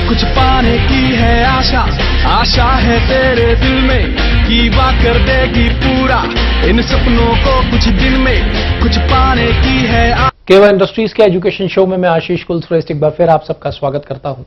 कुछ पाने की है आशा, आशा है तेरे दिल में, कीवा कर देगी पूरा इन सपनों को कुछ दिन में, कुछ पाने की है। केवा इंडस्ट्रीज के एजुकेशन शो में मैं आशीष कुलश्रेष्ठ एक बार फिर आप सबका स्वागत करता हूं।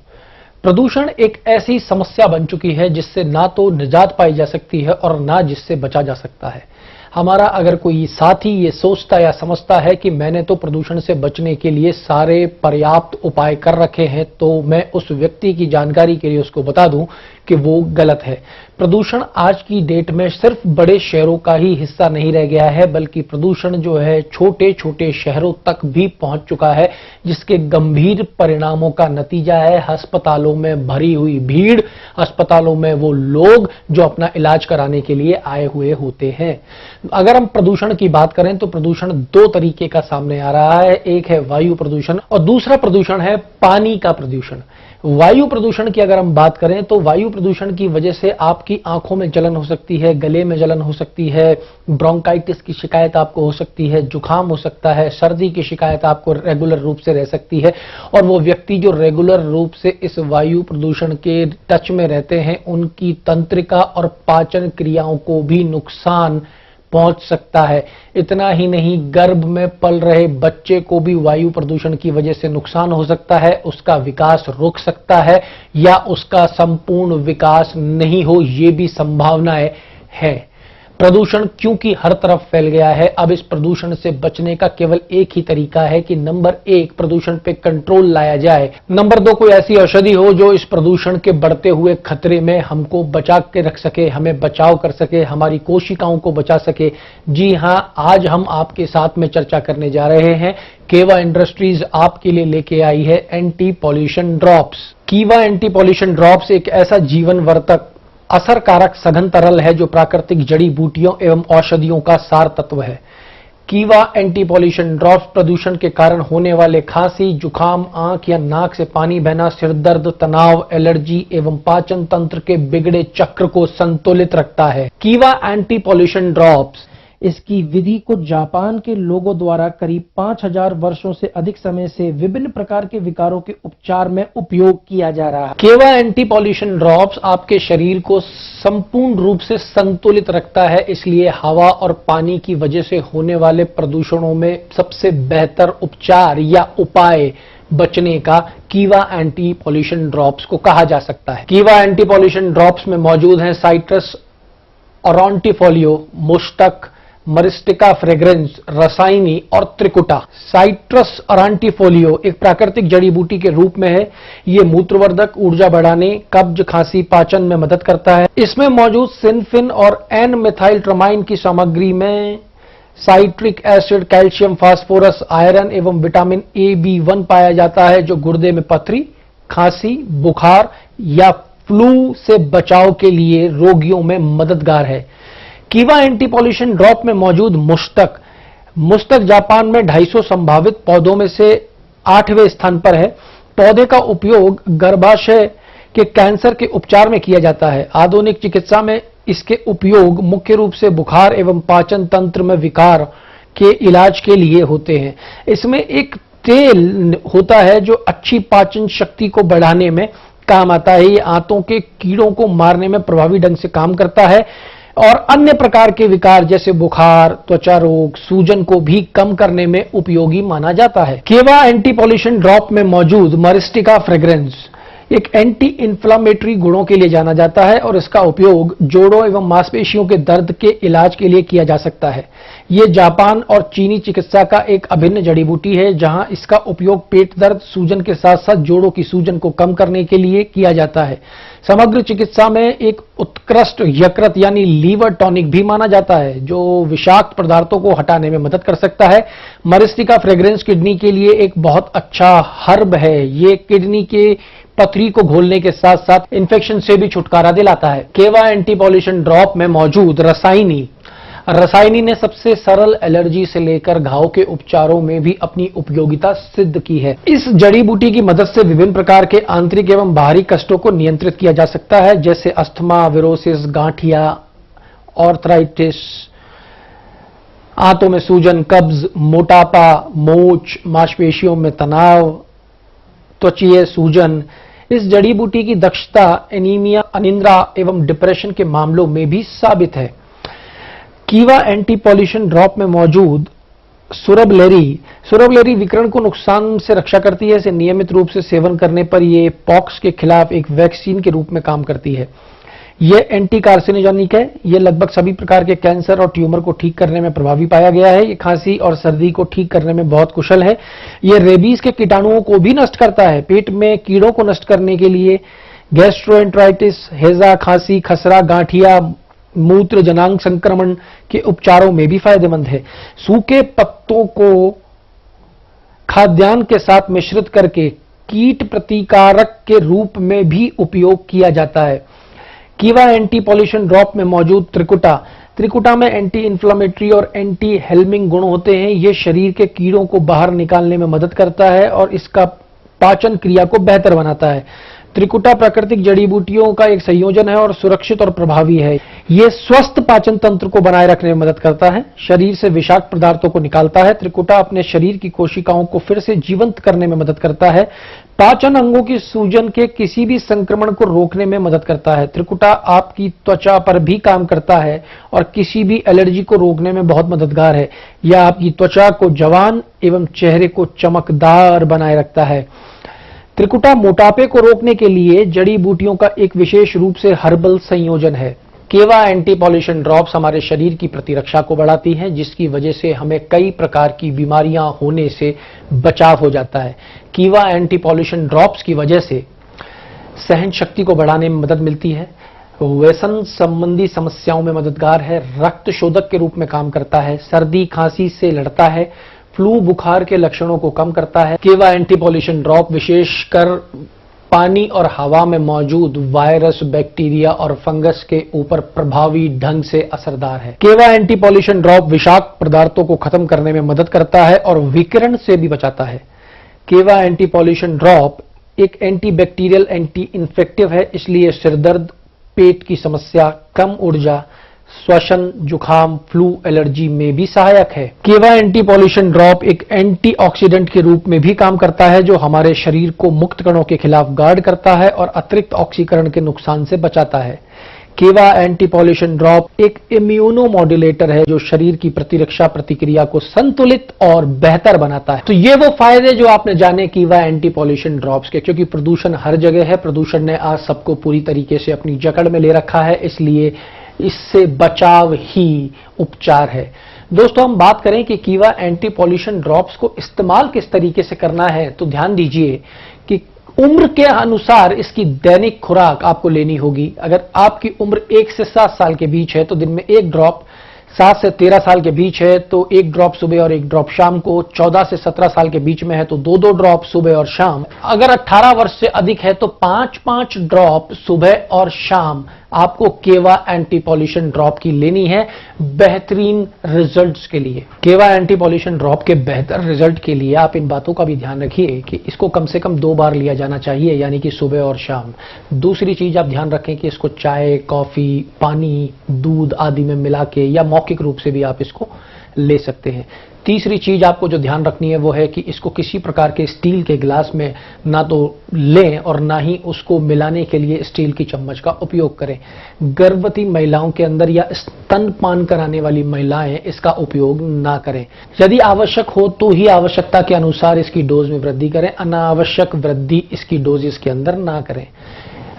प्रदूषण एक ऐसी समस्या बन चुकी है जिससे ना तो निजात पाई जा सकती है और ना जिससे बचा जा सकता है। हमारा अगर कोई साथी ये सोचता या समझता है कि मैंने तो प्रदूषण से बचने के लिए सारे पर्याप्त उपाय कर रखे हैं, तो मैं उस व्यक्ति की जानकारी के लिए उसको बता दूं कि वो गलत है। प्रदूषण आज की डेट में सिर्फ बड़े शहरों का ही हिस्सा नहीं रह गया है, बल्कि प्रदूषण जो है छोटे छोटे शहरों तक भी पहुंच चुका है, जिसके गंभीर परिणामों का नतीजा है अस्पतालों में भरी हुई भीड़, अस्पतालों में वो लोग जो अपना इलाज कराने के लिए आए हुए होते हैं। अगर हम प्रदूषण की बात करें तो प्रदूषण दो तरीके का सामने आ रहा है, एक है वायु प्रदूषण और दूसरा प्रदूषण है पानी का प्रदूषण। वायु प्रदूषण की अगर हम बात करें तो वायु प्रदूषण की वजह से आपकी आंखों में जलन हो सकती है, गले में जलन हो सकती है, ब्रोंकाइटिस की शिकायत आपको हो सकती है, जुकाम हो सकता है, सर्दी की शिकायत आपको रेगुलर रूप से रह सकती है। और वो व्यक्ति जो रेगुलर रूप से इस वायु प्रदूषण के टच में रहते हैं, उनकी तंत्रिका और पाचन क्रियाओं को भी नुकसान पहुंच सकता है। इतना ही नहीं, गर्भ में पल रहे बच्चे को भी वायु प्रदूषण की वजह से नुकसान हो सकता है, उसका विकास रुक सकता है या उसका संपूर्ण विकास नहीं हो, ये भी संभावनाएं है। प्रदूषण क्योंकि हर तरफ फैल गया है, अब इस प्रदूषण से बचने का केवल एक ही तरीका है कि नंबर एक, प्रदूषण पे कंट्रोल लाया जाए, नंबर दो, कोई ऐसी औषधि हो जो इस प्रदूषण के बढ़ते हुए खतरे में हमको बचा के रख सके, हमें बचाव कर सके, हमारी कोशिकाओं को बचा सके। जी हां, आज हम आपके साथ में चर्चा करने जा रहे हैं। केवा इंडस्ट्रीज आपके लिए लेके आई है एंटी पॉल्यूशन ड्रॉप्स। कीवा एंटी पॉल्यूशन ड्रॉप्स एक ऐसा जीवन वर्धक असरकारक सघन तरल है जो प्राकृतिक जड़ी बूटियों एवं औषधियों का सार तत्व है। कीवा एंटी पॉल्यूशन ड्रॉप्स प्रदूषण के कारण होने वाले खांसी, जुकाम, आंख या नाक से पानी बहना, सिरदर्द, तनाव, एलर्जी एवं पाचन तंत्र के बिगड़े चक्र को संतुलित रखता है। कीवा एंटी पॉल्यूशन ड्रॉप्स, इसकी विधि को जापान के लोगों द्वारा करीब 5000 वर्षों से अधिक समय से विभिन्न प्रकार के विकारों के उपचार में उपयोग किया जा रहा है। केवा एंटी पॉल्यूशन ड्रॉप्स आपके शरीर को संपूर्ण रूप से संतुलित रखता है, इसलिए हवा और पानी की वजह से होने वाले प्रदूषणों में सबसे बेहतर उपचार या उपाय बचने का कीवा एंटी पॉल्यूशन ड्रॉप्स को कहा जा सकता है। कीवा एंटी पॉल्यूशन ड्रॉप्स में मौजूद हैं साइट्रस ऑरोंटिफोलियो, मुश्तक, मरिस्टिका फ्रेग्रेंस, रसायनी और त्रिकुटा। साइट्रस ऑरोंटिफोलियो एक प्राकृतिक जड़ी बूटी के रूप में है। ये मूत्रवर्धक, ऊर्जा बढ़ाने, कब्ज, खांसी, पाचन में मदद करता है। इसमें मौजूद सिनफिन और एन मेथाइलट्रमाइन की सामग्री में citric acid, calcium, phosphorus, iron एवं विटामिन AB1 पाया जाता है, जो गुर्दे में पथरी, खांसी, बुखार या फ्लू से बचाव के लिए रोगियों में मददगार है। कीवा एंटी पॉल्यूशन ड्रॉप में मौजूद मुश्तक, मुश्तक जापान में 250 संभावित पौधों में से 8वें स्थान पर है। पौधे का उपयोग गर्भाशय के कैंसर के उपचार में किया जाता है। आधुनिक चिकित्सा में इसके उपयोग मुख्य रूप से बुखार एवं पाचन तंत्र में विकार के इलाज के लिए होते हैं। इसमें एक तेल होता है जो अच्छी पाचन शक्ति को बढ़ाने में काम आता है। ये आंतों के कीड़ों को मारने में प्रभावी ढंग से काम करता है और अन्य प्रकार के विकार जैसे बुखार, त्वचा रोग, सूजन को भी कम करने में उपयोगी माना जाता है। केवा एंटी पॉल्यूशन ड्रॉप में मौजूद मरिस्टिका फ्रेग्रेंस एक एंटी इंफ्लेमेटरी गुणों के लिए जाना जाता है और इसका उपयोग जोड़ों एवं मांसपेशियों के दर्द के इलाज के लिए किया जा सकता है। ये जापान और चीनी चिकित्सा का एक अभिन्न जड़ी बूटी है, जहां इसका उपयोग पेट दर्द, सूजन के साथ साथ जोड़ों की सूजन को कम करने के लिए किया जाता है। समग्र चिकित्सा में एक उत्कृष्ट यकृत यानी लीवर टॉनिक भी माना जाता है, जो विषाक्त पदार्थों को हटाने में मदद कर सकता है। मरिस्टिका फ्रेग्रेंस किडनी के लिए एक बहुत अच्छा हर्ब है। ये किडनी के पथरी को घोलने के साथ साथ इन्फेक्शन से भी छुटकारा दिलाता है। केवा एंटी पॉल्यूशन ड्रॉप में मौजूद रसायनी, रसायनी ने सबसे सरल एलर्जी से लेकर घाव के उपचारों में भी अपनी उपयोगिता सिद्ध की है। इस जड़ी बूटी की मदद से विभिन्न प्रकार के आंतरिक एवं बाहरी कष्टों को नियंत्रित किया जा सकता है, जैसे अस्थमा, विरोसिस, गांठिया, ऑर्थराइटिस, आंतों में सूजन, कब्ज, मोटापा, मोच, मांसपेशियों में तनाव, त्वचीय सूजन। इस जड़ी बूटी की दक्षता एनीमिया, अनिद्रा एवं डिप्रेशन के मामलों में भी साबित है। कीवा एंटी पॉल्यूशन ड्रॉप में मौजूद सुरबलेरी विकिरण को नुकसान से रक्षा करती है। इसे नियमित रूप से सेवन करने पर यह पॉक्स के खिलाफ एक वैक्सीन के रूप में काम करती है। यह एंटी कार्सिनोजेनिक है। यह लगभग सभी प्रकार के कैंसर और ट्यूमर को ठीक करने में प्रभावी पाया गया है। यह खांसी और सर्दी को ठीक करने में बहुत कुशल है। यह रेबीज के कीटाणुओं को भी नष्ट करता है। पेट में कीड़ों को नष्ट करने के लिए गैस्ट्रोएंटराइटिस, हैजा, खांसी, खसरा, गांठिया, मूत्र जनांग संक्रमण के उपचारों में भी फायदेमंद है। सूखे पत्तों को खाद्यान्न के साथ मिश्रित करके कीट प्रतिकारक के रूप में भी उपयोग किया जाता है। कीवा एंटी पॉल्यूशन ड्रॉप में मौजूद त्रिकुटा में एंटी इंफ्लेमेटरी और एंटी हेल्मिंग गुण होते हैं। यह शरीर के कीड़ों को बाहर निकालने में मदद करता है और इसका पाचन क्रिया को बेहतर बनाता है। त्रिकुटा प्राकृतिक जड़ी बूटियों का एक संयोजन है और सुरक्षित और प्रभावी है। यह स्वस्थ पाचन तंत्र को बनाए रखने में मदद करता है, शरीर से विषाक्त पदार्थों को निकालता है। त्रिकुटा अपने शरीर की कोशिकाओं को फिर से जीवंत करने में मदद करता है। पाचन अंगों की सूजन के किसी भी संक्रमण को रोकने में मदद करता है। त्रिकुटा आपकी त्वचा पर भी काम करता है और किसी भी एलर्जी को रोकने में बहुत मददगार है। यह आपकी त्वचा को जवान एवं चेहरे को चमकदार बनाए रखता है। त्रिकुटा मोटापे को रोकने के लिए जड़ी बूटियों का एक विशेष रूप से हर्बल संयोजन है। केवा एंटी पॉल्यूशन ड्रॉप्स हमारे शरीर की प्रतिरक्षा को बढ़ाती हैं, जिसकी वजह से हमें कई प्रकार की बीमारियां होने से बचाव हो जाता है। कीवा एंटी पॉल्यूशन ड्रॉप्स की वजह से सहन शक्ति को बढ़ाने में मदद मिलती है, व्यसन संबंधी समस्याओं में मददगार है, रक्त शोधक के रूप में काम करता है, सर्दी खांसी से लड़ता है, फ्लू बुखार के लक्षणों को कम करता है। केवा एंटी पॉल्यूशन ड्रॉप विशेषकर पानी और हवा में मौजूद वायरस, बैक्टीरिया और फंगस के ऊपर प्रभावी ढंग से असरदार है। केवा एंटी पॉल्यूशन ड्रॉप विषाक्त पदार्थों को खत्म करने में मदद करता है और विकिरण से भी बचाता है। केवा एंटी पॉल्यूशन ड्रॉप एक एंटीबैक्टीरियल, एंटी इन्फेक्टिव है, इसलिए सिरदर्द, पेट की समस्या, कम ऊर्जा, श्वसन, जुखाम, फ्लू, एलर्जी में भी सहायक है। केवा एंटी पॉल्यूशन ड्रॉप एक एंटीऑक्सीडेंट के रूप में भी काम करता है, जो हमारे शरीर को मुक्त कणों के खिलाफ गार्ड करता है और अतिरिक्त ऑक्सीकरण के नुकसान से बचाता है। केवा एंटी पॉल्यूशन ड्रॉप एक इम्यूनोमॉड्यूलेटर है, जो शरीर की प्रतिरक्षा प्रतिक्रिया को संतुलित और बेहतर बनाता है। तो ये वो फायदे जो आपने जाने कीवा एंटी पॉल्यूशन ड्रॉप्स के, क्योंकि प्रदूषण हर जगह है, प्रदूषण ने आज सबको पूरी तरीके से अपनी जकड़ में ले रखा है, इसलिए इससे बचाव ही उपचार है। दोस्तों, हम बात करें कि कीवा एंटी पॉल्यूशन ड्रॉप्स को इस्तेमाल किस तरीके से करना है, तो ध्यान दीजिए कि उम्र के अनुसार इसकी दैनिक खुराक आपको लेनी होगी। अगर आपकी उम्र 1 से 7 साल के बीच है तो दिन में 1 ड्रॉप, 7 से 13 साल के बीच है तो 1 ड्रॉप सुबह और 1 ड्रॉप शाम को, 14 से 17 साल के बीच में है तो 2-2 ड्रॉप सुबह और शाम, अगर 18 वर्ष से अधिक है तो 5-5 ड्रॉप सुबह और शाम आपको केवा एंटी पॉल्यूशन ड्रॉप की लेनी है बेहतरीन रिजल्ट्स के लिए। केवा एंटी पॉल्यूशन ड्रॉप के बेहतर रिजल्ट के लिए आप इन बातों का भी ध्यान रखिए कि इसको कम से कम 2 बार लिया जाना चाहिए, यानी कि सुबह और शाम। दूसरी चीज आप ध्यान रखें कि इसको चाय, कॉफी, पानी, दूध आदि में मिला के या मौखिक रूप से भी आप इसको ले सकते हैं। तीसरी चीज आपको जो ध्यान रखनी है वो है कि इसको किसी प्रकार के स्टील के गिलास में ना तो लें और ना ही उसको मिलाने के लिए स्टील की चम्मच का उपयोग करें। गर्भवती महिलाओं के अंदर या स्तनपान कराने वाली महिलाएं इसका उपयोग ना करें। यदि आवश्यक हो तो ही आवश्यकता के अनुसार इसकी डोज में वृद्धि करें, अनावश्यक वृद्धि इसकी डोजेस के अंदर ना करें।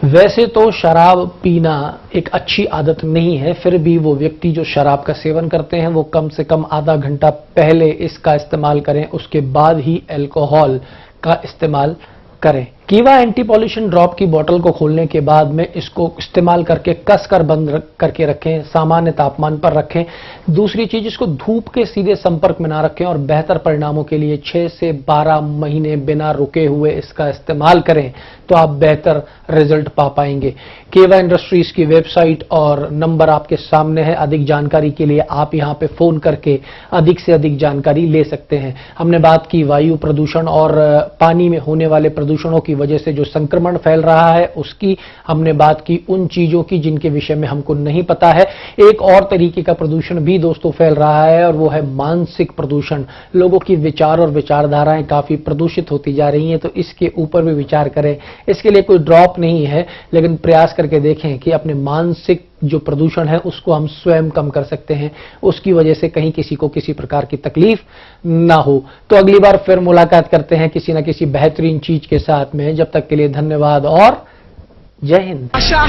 वैसे तो शराब पीना एक अच्छी आदत नहीं है, फिर भी वो व्यक्ति जो शराब का सेवन करते हैं वो कम से कम आधा घंटा पहले इसका इस्तेमाल करें, उसके बाद ही अल्कोहल का इस्तेमाल करें। कीवा एंटी पॉल्यूशन ड्रॉप की बोतल को खोलने के बाद में इसको इस्तेमाल करके कसकर बंद करके रखें, सामान्य तापमान पर रखें। दूसरी चीज, इसको धूप के सीधे संपर्क में ना रखें और बेहतर परिणामों के लिए 6 से 12 महीने बिना रुके हुए इसका इस्तेमाल करें तो आप बेहतर रिजल्ट पा पाएंगे। केवा इंडस्ट्रीज की वेबसाइट और नंबर आपके सामने है। अधिक जानकारी के लिए आप यहां पे फोन करके अधिक से अधिक जानकारी ले सकते हैं। हमने बात की वायु प्रदूषण और पानी में होने वाले प्रदूषणों की की वजह से जो संक्रमण फैल रहा है उसकी हमने बात की, उन चीजों की जिनके विषय में हमको नहीं पता है। एक और तरीके का प्रदूषण भी दोस्तों फैल रहा है और वो है मानसिक प्रदूषण। लोगों की विचार और विचारधाराएं काफी प्रदूषित होती जा रही हैं, तो इसके ऊपर भी विचार करें। इसके लिए कोई ड्रॉप नहीं है, लेकिन प्रयास करके देखें कि अपने मानसिक जो प्रदूषण है उसको हम स्वयं कम कर सकते हैं, उसकी वजह से कहीं किसी को किसी प्रकार की तकलीफ ना हो। तो अगली बार फिर मुलाकात करते हैं किसी न किसी बेहतरीन चीज के साथ में। जब तक के लिए धन्यवाद और जय हिंद। आशा